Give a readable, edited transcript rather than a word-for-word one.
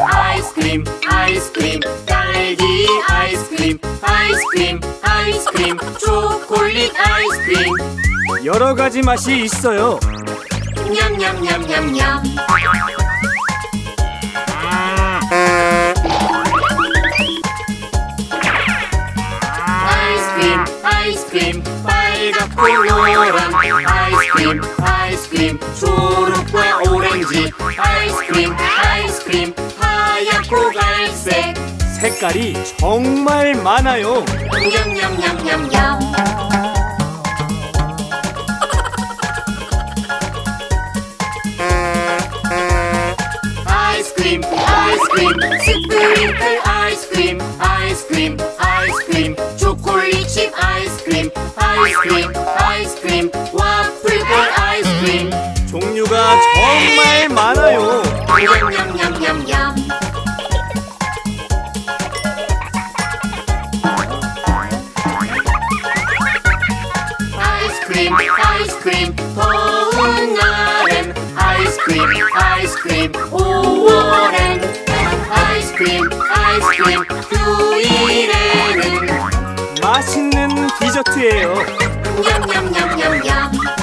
아이스크림, 아이스크림, 딸기 아이스크림, 아이스크림, 아이스크림, 초콜릿 아이스크림. 여러 가지 맛이 있어요. 냠냠냠냠냠. 아이스크림, 아이스크림, 빨갛고 노란 아이스크림, 아이스크림, 초록과 오렌지 아이스크림, 아이스크림, 하얗고 갈색. 색깔이 정말 많아요. 냠냠냠냠냠. 아이스크림, 아이스크림, 스프링클 아이스크림, 아이스크림, 아이스크림, 초콜릿칩 아이스크림, 아이스크림, 아이스크림, 와플볼 아이스크림. 종류가 정말 많아요. 냠냠냠냠냠. 아이스크림, 아이스크림, 더운 날엔 아이스크림, 아이스크림, 5월엔 아이스크림, 아이스크림, 휴일에는 맛있는 디저트예요. 냠냠냠냠냠.